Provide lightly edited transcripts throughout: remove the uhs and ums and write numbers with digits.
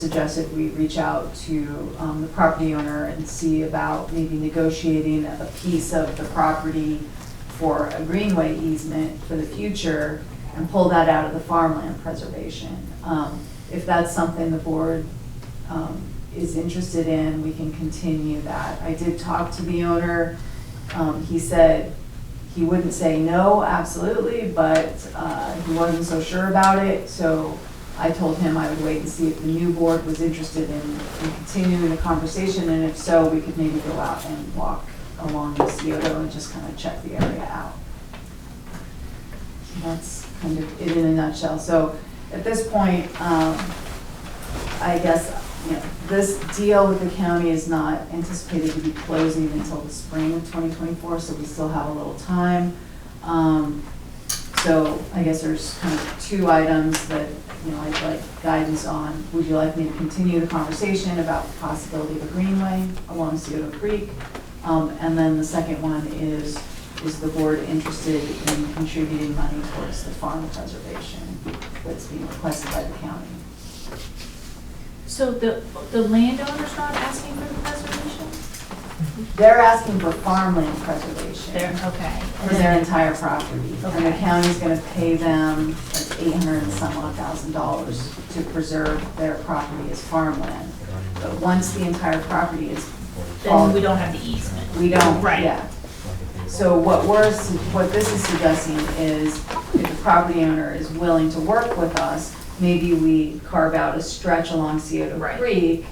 suggested we reach out to the property owner and see about maybe negotiating a piece of the property for a greenway easement for the future and pull that out of the farmland preservation. If that's something the board is interested in, we can continue that. I did talk to the owner. He said he wouldn't say no, absolutely, but he wasn't so sure about it. So I told him I would wait and see if the new board was interested in continuing the conversation, and if so, we could maybe go out and walk along the Scioto and just kind of check the area out. So that's kind of it in a nutshell. So at this point, I guess, this deal with the county is not anticipated to be closing until the spring of 2024, so we still have a little time. So I guess there's kind of two items that I'd like guidance on. Would you like me to continue the conversation about the possibility of a greenway along Scioto Creek? And then the second one is the board interested in contributing money towards the farm preservation that's being requested by the county? So the landowner's not asking for the preservation? They're asking for farmland preservation. Okay. For their entire property. Okay. And the county's gonna pay them like $800 and some odd thousand to preserve their property as farmland. But once the entire property is Then we don't have the easement. we don't, Right. yeah. So what this is suggesting is if the property owner is willing to work with us, maybe we carve out a stretch along Scioto Right. Creek,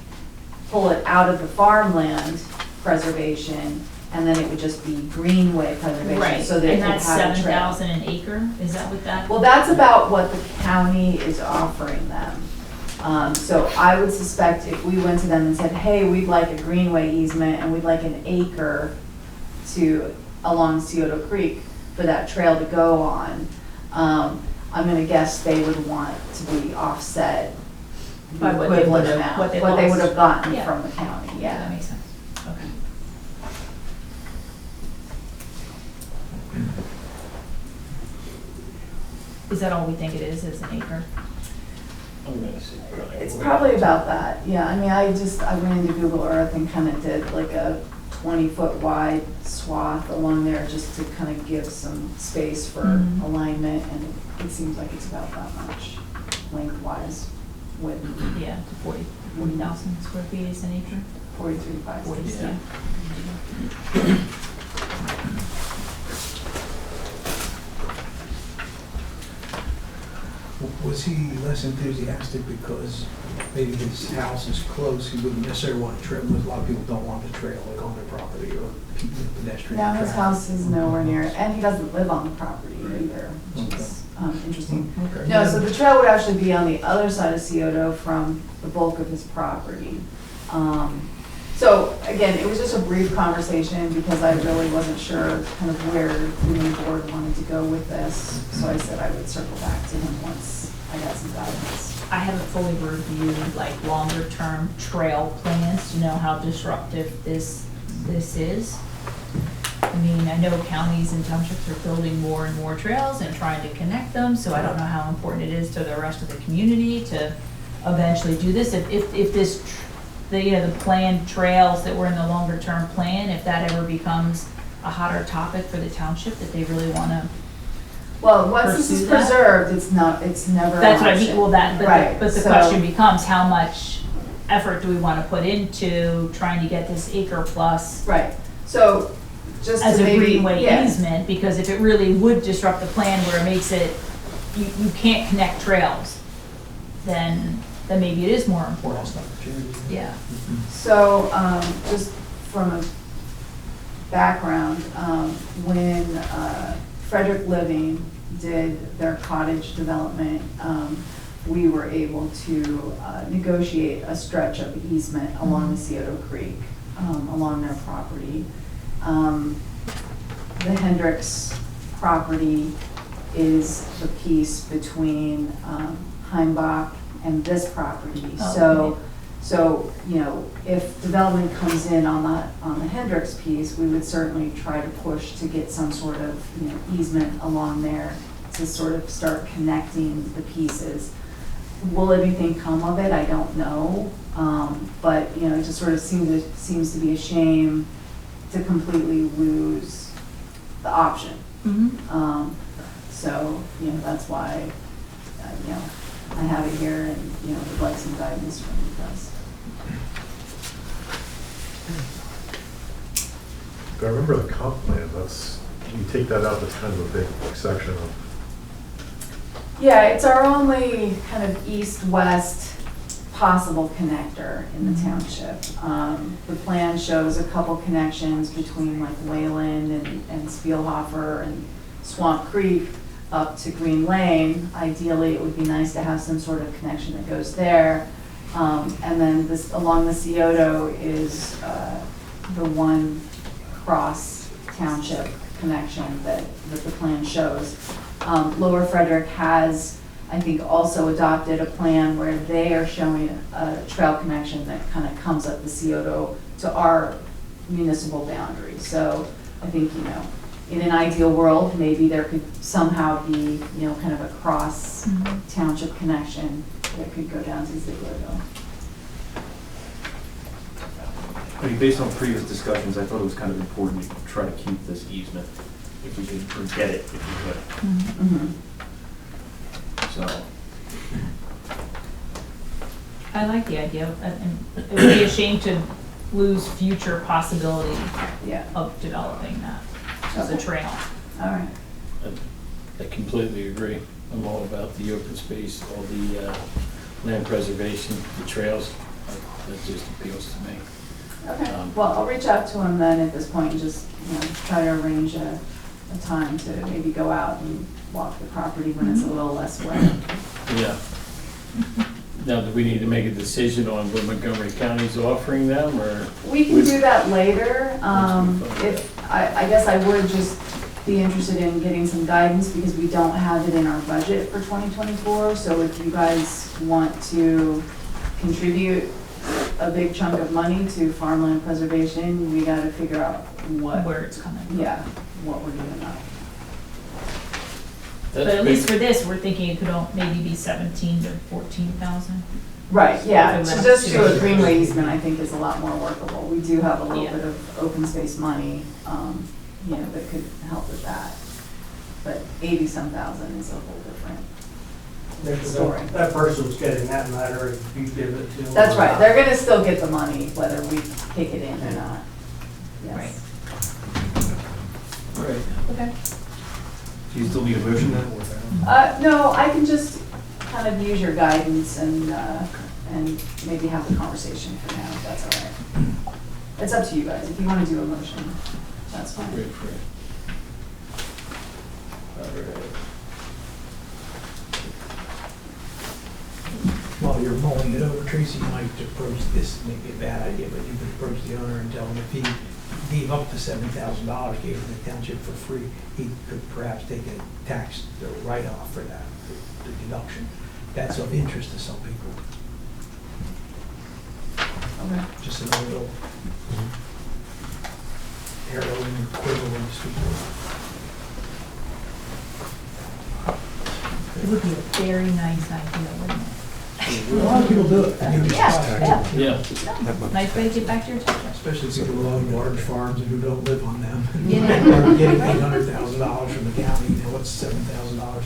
pull it out of the farmland preservation, and then it would just be greenway preservation. Right, So that it and could that's have a trail. $7,000 an acre? Is that what that? Well, that's about what the county is offering them. So I would suspect if we went to them and said, hey, we'd like a greenway easement and we'd like an acre along Scioto Creek for that trail to go on, I'm gonna guess they would want to be offset By the what they equivalent would've- amount, what they what they would lost. have gotten Yeah. from the county, That yeah. makes sense. Okay. Is that all we think it is an acre? It's probably about that, yeah. I mean, I went into Google Earth and kind of did like a 20-foot wide swath along there just to kind of give some space for Mhm. alignment, and it seems like it's about that much lengthwise, width, Yeah, 40,000 square feet is an acre? 43.5. 40, yeah. Was he less enthusiastic because maybe his house is close, he wouldn't necessarily want to trail, because a lot of people don't want to trail like on their property or pedestrian Now his traffic. house is nowhere near, and he doesn't live on the property either, which is interesting. Okay. No, so the trail would actually be on the other side of Scioto from the bulk of his property. So again, it was just a brief conversation because I really wasn't sure kind of where the new board wanted to go with this. So I said I would circle back to him once I got some guidance. I haven't fully reviewed like longer term trail plans to know how disruptive this is. I mean, I know counties and townships are building more and more trails and trying to connect them, so I don't know how important it is to the rest of the community to eventually do this. If this, the planned trails that were in the longer term plan, if that ever becomes a hotter topic for the township that they really want to. Well, once this is Pursue that? preserved, it's never an That's what I mean, option. well, Right, but the so- question becomes, how much effort do we want to put into trying to get this acre plus Right, so just as to a maybe, greenway yeah. easement? Because if it really would disrupt the plan where it makes it, you can't connect trails, then maybe it is more important. Lost opportunity. Yeah. So, just from a background, when Frederick Living did their cottage development, we were able to negotiate a stretch of easement along the Scioto Creek, along their property. The Hendricks property is the piece between Heimbach and this property. Oh, okay. So, if development comes in on the Hendricks piece, we would certainly try to push to get some sort of, easement along there to sort of start connecting the pieces. will anything come of it? I don't know. But, you know, it just sort of seems to be a shame to completely lose the option. So, you know, that's why, you know, I have it here and, you know, would like some guidance from you guys. I remember the comp plan, that's, you take that out, that's kind of a big section of. Yeah, it's our only kind of east-west possible connector in the township. The plan shows a couple connections between like Wayland and Spielhofer and Swamp Creek up to Green Lane. Ideally, it would be nice to have some sort of connection that goes there. And then this, along the Scioto is the one cross township connection that the plan shows. Lower Frederick has, I think, also adopted a plan where they are showing a trail connection that kind of comes up the Scioto to our municipal boundary. So I think, you know, in an ideal world, maybe there could somehow be, you know, kind of a cross township connection that could go down to Zieglerville. I mean, based on previous discussions, I thought it was kind of important to try to keep this easement, if we could, or get it, if we could. So, I like the idea, and it would be a shame to lose future possibility Yeah, of developing that as a Okay. trail. all right. I completely agree. I'm all about the open space, all the land preservation, the trails. That just appeals to me. Okay, well, I'll reach out to him then at this point and just, you know, try to arrange a time to maybe go out and walk the property when it's a little less wet. Yeah. Now, do we need to make a decision on what Montgomery County's offering them, or? We can do that later. Let's I guess I would just be interested in getting some guidance because we don't have it in our budget for 2024. So if you guys want to contribute a big chunk of money to farmland preservation, we gotta figure out what, Where it's coming from. yeah, what we're doing now. But at least for this, we're thinking it could maybe be 17 to 14,000. Right, yeah, So so that's just to a greenway easement, I think is a lot more workable. We do have a little Yeah. bit of open space money, you know, that could help with that. But 80-some thousand is a whole different story. That person's getting that matter if you give it to them. That's right, they're gonna still get the money whether we kick it in or not. Right. Yes. All right. Okay. do you still need a motion then? or- No, I can just kind of use your guidance and maybe have the conversation for now, if that's all right. It's up to you guys, if you wanna do a motion, that's fine. Great for it. All right. While you're mulling it over, Tracy, you might approach this, maybe a bad idea, but you could approach the owner and tell him if he gave up the $7,000, gave it to the township for free, he could perhaps take a tax write-off for that, the deduction. That's of interest to some people, Okay. just another little heroin equivalent, so to speak. It would be a very nice idea, wouldn't it? A lot of people do it. and you just Yeah, try. yeah. Yeah. Nice way to get back to your township. Especially people who own large farms and who don't live on them. Yeah. Or getting $800,000 from the county, you know, what's $7,000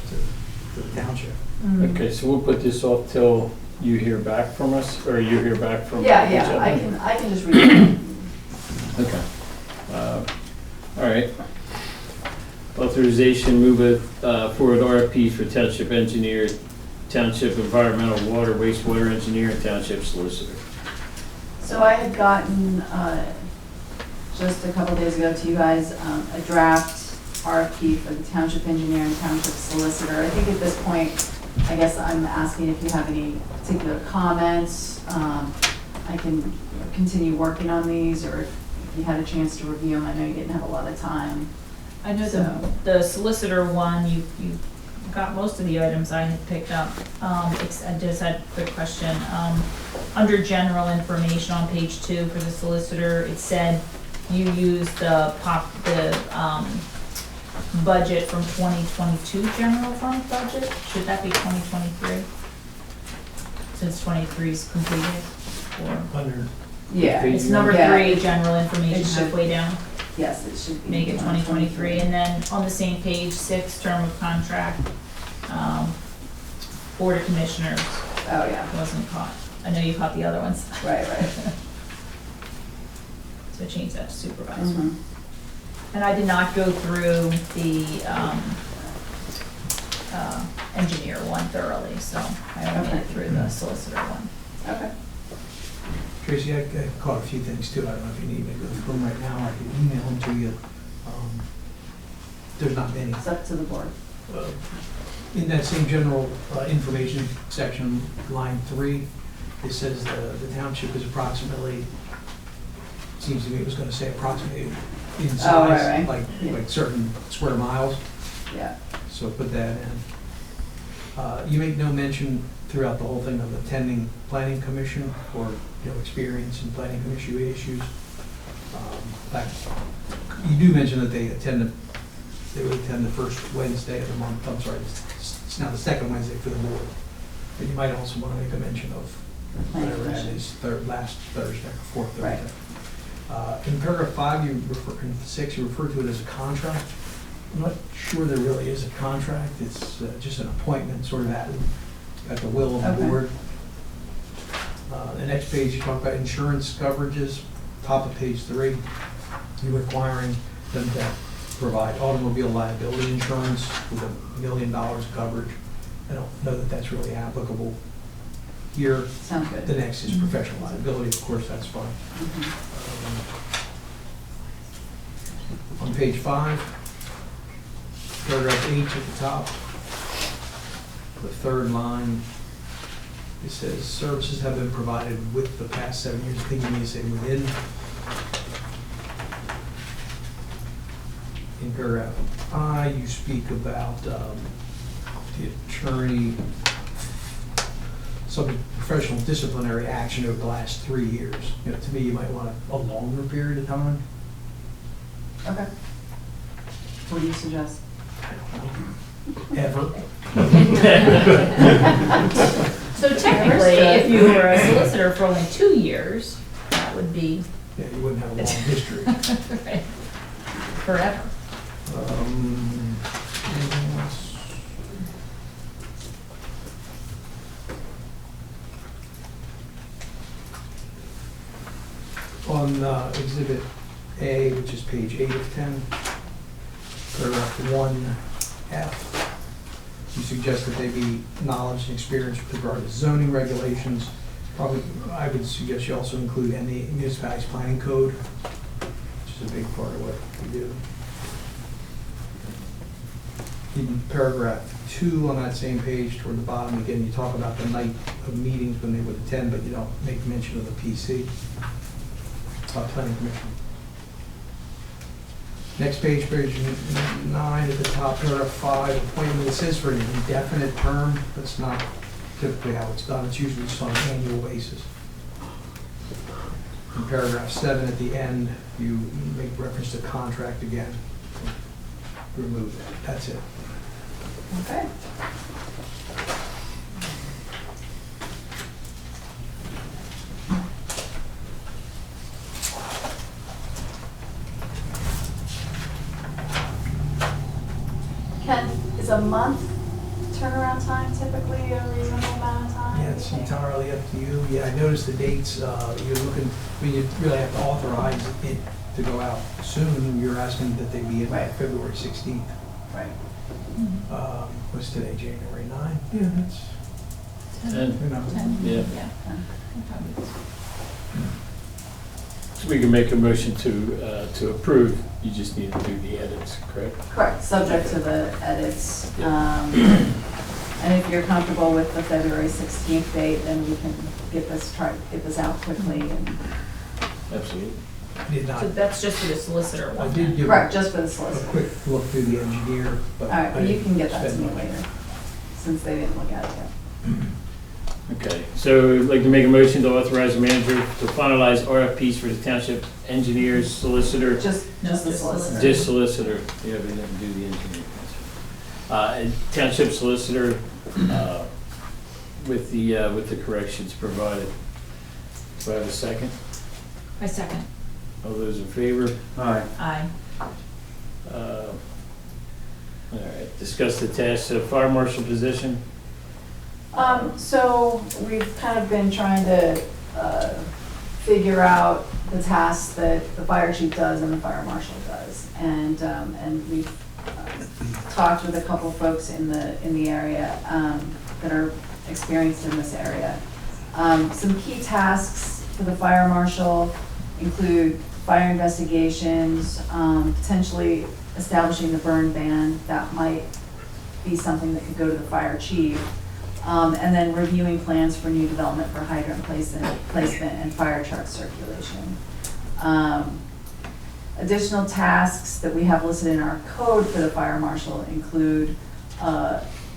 to the township? Okay, so we'll put this off till you hear back from us, or you hear back from. Yeah, each other? I can just read it. Okay. All right. Authorization, move it forward RFPs for township engineer, township environmental water wastewater engineer, and township solicitor. So I had gotten, just a couple days ago to you guys, a draft RFP for the township engineer and township solicitor. I think at this point, I guess I'm asking if you have any particular comments. I can continue working on these, or if you had a chance to review them. I know you didn't have a lot of time. I know So- the solicitor one, you got most of the items I had picked up. I just had a quick question. Under general information on page 2 for the solicitor, it said you used the budget from 2022 general fund budget. Should that be 2023? since 23 is completed, or? Under, Yeah. It's number Yeah. 3, general information It should- halfway down, Yes, it should be. make it 2023, and then on the same page, 6, term of contract, Board of Commissioners Oh, yeah, wasn't caught. I know you caught the other ones. right. So change that to supervisor. Mhm. And I did not go through the engineer one thoroughly, so I only made it through the solicitor one. Okay. Tracy, I caught a few things too. I don't know if you need me to go through them right now. I can email them to you. There's not many. It's up to the board. In that same general information section, line 3, it says the township is approximately, seems to me it was gonna say approximately in Oh, size, right. Yeah. like certain square miles, Yeah. so put that in. You make no mention throughout the whole thing of attending planning commission or, experience in planning commission issues. You do mention that they would attend the first Wednesday of the month, I'm sorry, it's now the second Wednesday for the board. But you might also want to make a mention of whatever that is, last Thursday, or fourth Right. Thursday. In paragraph 5, in 6, you refer to it as a contract. I'm not sure there really is a contract, it's just an appointment, sort of at the will of the Okay. board. The next page, you talk about insurance coverages, top of page 3, you're requiring them to provide automobile liability insurance with $1 million coverage. I don't know that that's really applicable here. Sounds good. The next is professional liability, of course, that's fine. Mhm. On page 5, paragraph H at the top, the third line, it says, services have been provided with the past 7 years. I think you need to say within. In paragraph I, you speak about the attorney, some professional disciplinary action over the last 3 years. To me, you might want a longer period of time. Okay. What do you suggest? Ever. So technically, if you were a solicitor for only 2 years, that would be Yeah, you wouldn't have a long history. right, forever. Anything else? On Exhibit A, which is page 8 of 10, paragraph 1F, you suggest that they be knowledge and experience with regard to zoning regulations. Probably, I would suggest you also include any municipality's planning code, which is a big part of what we do. In paragraph 2 on that same page, toward the bottom, again, you talk about the night of meetings when they would attend, but you don't make mention of the PC, planning commission. Next page, page 9 at the top, paragraph 5, appointment, it says for an indefinite term. That's not typically how it's done. It's usually just on an annual basis. In paragraph 7 at the end, you make reference to contract again. Remove that. That's it. Okay. Ken, is a month turnaround time typically a reasonable amount of time? Yeah, it's entirely up to you. Yeah, I noticed the dates, you're looking, you really have to authorize it to go out soon. You're asking that they be in by Right. February 16th. Right. What's today, January 9? Yeah, that's. And enough. 10, Yeah. yeah. so we can make a motion to approve, you just need to do the edits, correct? Correct, subject to the edits. Yeah. And if you're comfortable with the February 16th date, then we can get this out quickly. And Absolutely. I did not, So that's just for the solicitor I one. did give Correct, a just for the solicitor. quick look through the engineer, but. All right, I well, you can get that to spent me much. later, since they didn't look at it yet. Okay, so I'd like to make a motion to authorize the manager to finalize RFPs for the township engineers, solicitor, Just the Just solicitor. just solicitor, yeah, we didn't do the engineer. And township solicitor, with the corrections provided. Do I have a second? I second. All those in favor? Aye. Aye. All right, discuss the tasks of fire marshal position. So we've kind of been trying to figure out the tasks that the fire chief does and the fire marshal does. And we've talked with a couple folks in the area that are experienced in this area. Some key tasks for the fire marshal include fire investigations, potentially establishing the burn ban. That might be something that could go to the fire chief. And then reviewing plans for new development for hydrant placement and fire truck circulation. Additional tasks that we have listed in our code for the fire marshal include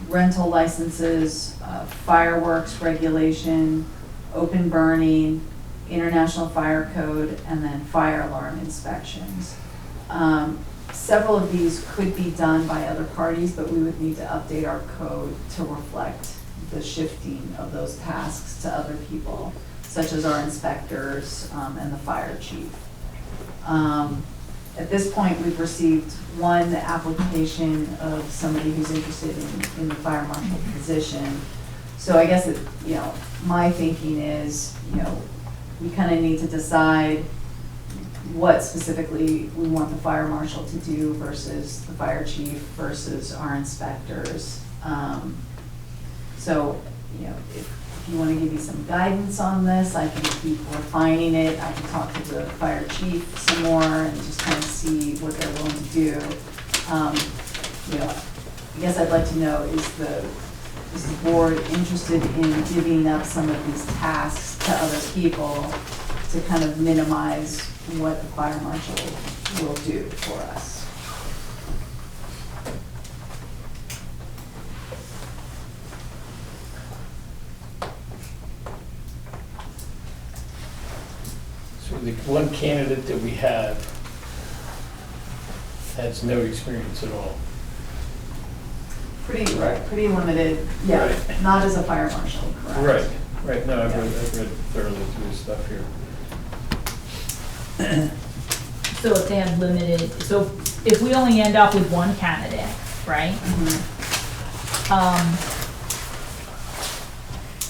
rental licenses, fireworks regulation, open burning, international fire code, and then fire alarm inspections. Several of these could be done by other parties, but we would need to update our code to reflect the shifting of those tasks to other people, such as our inspectors and the fire chief. At this point, we've received one application of somebody who's interested in the fire marshal position. So I guess, my thinking is, we kind of need to decide what specifically we want the fire marshal to do versus the fire chief versus our inspectors. So, if you want to give me some guidance on this, I can keep refining it. I can talk to the fire chief some more and just kind of see what they're willing to do. I guess I'd like to know, is the board interested in giving up some of these tasks to other people to kind of minimize what the fire marshal will do for us? So the one candidate that we have has no experience at all. Pretty limited, yeah, Right. not as a fire marshal, correct? Right, no, I've read thoroughly through the stuff here. So if they have limited, so if we only end up with one candidate, right?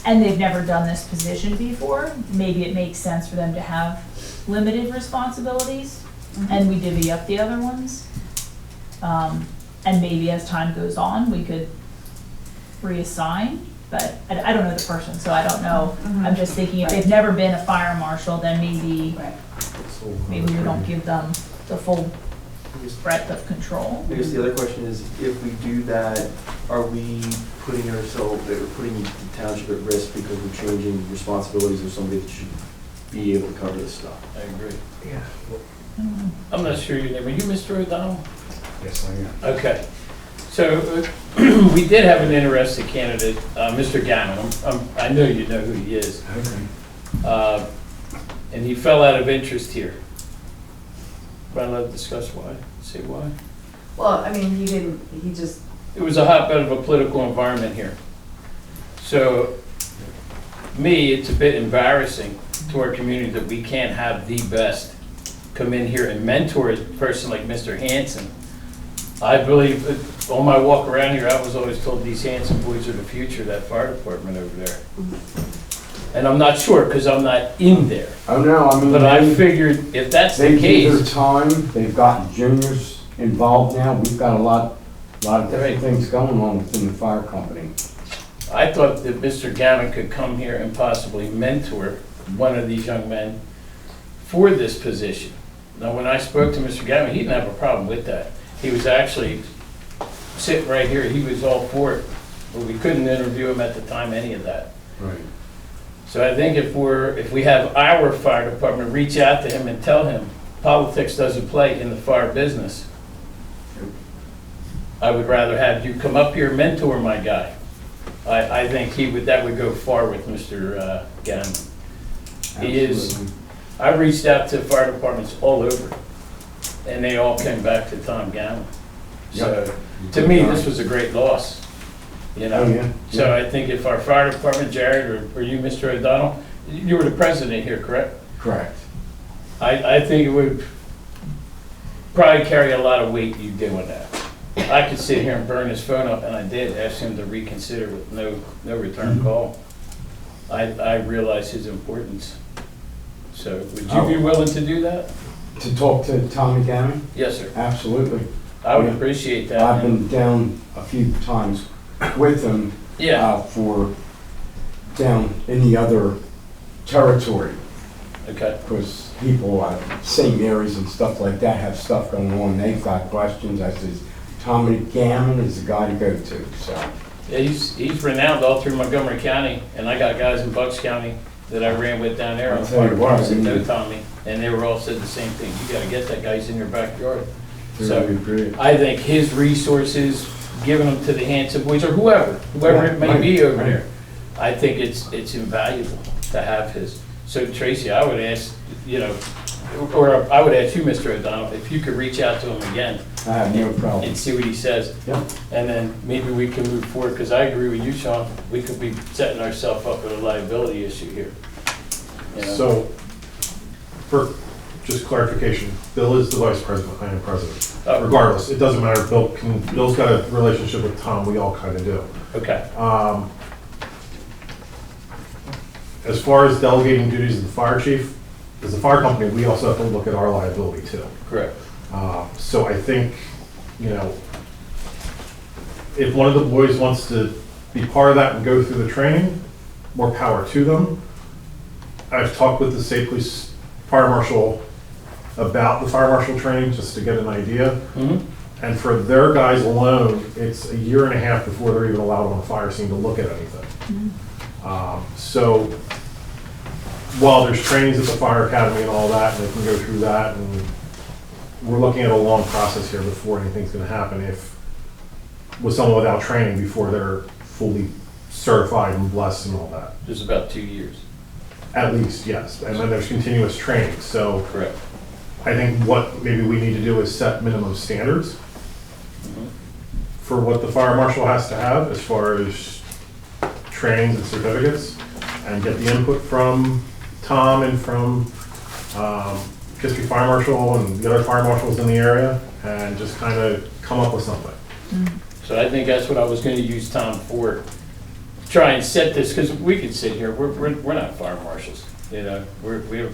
And they've never done this position before, maybe it makes sense for them to have limited responsibilities, and we divvy up the other ones. And maybe as time goes on, we could reassign, but I don't know the person, so I don't know. I'm just thinking if they've never been a fire marshal, then maybe we don't give them the full breadth of control. I guess the other question is, if we do that, are we putting putting the township at risk because we're changing responsibilities of somebody that should be able to cover this stuff? I agree. Yeah. I'm not sure your name. Are you Mr. O'Donnell? Yes, I am. Okay. So we did have an interested candidate, Mr. Gammon. I know you know who he is. Okay. And he fell out of interest here. But I'd love to discuss why, say why. Well, I mean, It was a hotbed of a political environment here. So, me, it's a bit embarrassing to our community that we can't have the best come in here and mentor a person like Mr. Hanson. I believe, that on my walk around here, I was always told these Hanson boys are the future of that fire department over there. And I'm not sure, because I'm not in there. Oh, no, I mean. But I figured if that's the They did their case, time, they've gotten juniors involved now, we've got a lot of different things going on within the fire company. I thought that Mr. Gammon could come here and possibly mentor one of these young men for this position. Now, when I spoke to Mr. Gammon, he didn't have a problem with that. He was actually sitting right here, he was all for it, but we couldn't interview him at the time, any of that. Right. So I think if we have our fire department reach out to him and tell him politics doesn't play in the fire business, I would rather have you come up here and mentor my guy. I think that would go far with Mr. Gammon. He is, Absolutely. I reached out to fire departments all over, and they all came back to Tom Gammon. So, Yep. to me, this was a great loss. you know? Oh, yeah. So I think if our fire department, Jared, or you, Mr. O'Donnell, you were the president here, correct? Correct. I think it would probably carry a lot of weight you doing that. I could sit here and burn his phone up, and I did, ask him to reconsider with no return call. I realize his importance. So would you be willing to do that? To talk to Tommy Gammon? Yes, sir. Absolutely. I would appreciate that. I've been down a few times with him. Yeah. For down in the other territory, Okay. because people at St. Mary's and stuff like that have stuff going on, they've got questions. I says, Tommy Gammon is the guy to go to, so. Yeah, he's renowned all through Montgomery County, and I got guys in Bucks County that I ran with down there on I'll the tell fire you what, department that I know mean- Tommy, and they were all said the same thing. You gotta get that guy, he's in your backyard. Really So agree. I think his resources, giving them to the Hanson boys, or whoever it may be over there, I think it's invaluable to have his. So Tracy, I would ask, you know, or I would ask you, Mr. O'Donnell, if you could reach out to him again I have no problem. and see what he says. Yep. And then maybe we can move forward, because I agree with you, Sean, we could be setting ourselves up with a liability issue here. You know? So, for just clarification, Bill is the vice president, I am president. Oh. Regardless, it doesn't matter, Bill's got a relationship with Tom, we all kind of do. Okay, As far as delegating duties to the fire chief, as a fire company, we also have to look at our liability too. correct. So I think, you know, if one of the boys wants to be part of that and go through the training, more power to them. I've talked with the state police fire marshal about the fire marshal training, just to get an idea. Mhm. And for their guys alone, it's a year and a half before they're even allowed on the fire scene to look at anything. So while there's trainings at the fire academy and all that, and they can go through that, and we're looking at a long process here before anything's gonna happen with someone without training before they're fully certified and blessed and all that. Just about 2 years. At least, yes. And then there's continuous training. So Correct. I think what maybe we need to do is set minimum standards Mhm. for what the fire marshal has to have as far as trainings and certificates, and get the input from Tom and from Kissimmee Fire Marshal and the other fire marshals in the area, and just kind of come up with something. So I think that's what I was gonna use Tom for, try and set this, because we could sit here, we're not fire marshals, you know? We have,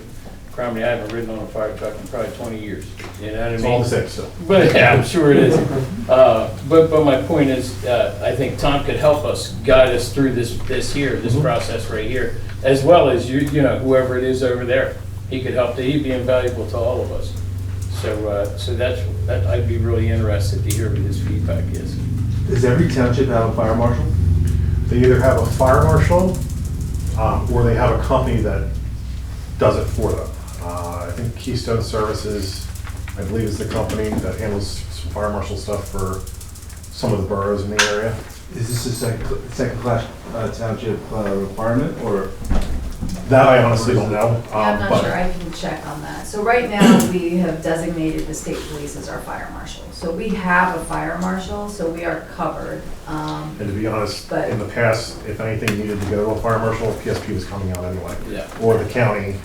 Cromley, I haven't ridden on a fire truck in probably 20 years, you know what I mean? It's all the same still. But, yeah, I'm sure it is. But my point is, I think Tom could help us, guide us through this process right here, as well as you know, whoever it is over there. He could help, he'd be invaluable to all of us. So that I'd be really interested to hear what his feedback is. Does every township have a fire marshal? They either have a fire marshal, or they have a company that does it for them. I think Keystone Services, I believe, is the company that handles some fire marshal stuff for some of the boroughs in the area. Is this a second class township requirement, or? That I honestly don't know. Yeah, I'm not but- sure, I can check on that. So right now, we have designated the state police as our fire marshal. So we have a fire marshal, so we are covered. And to be honest, But- in the past, if anything needed to go to a fire marshal, PSP was coming out anyway. Yeah. Or the county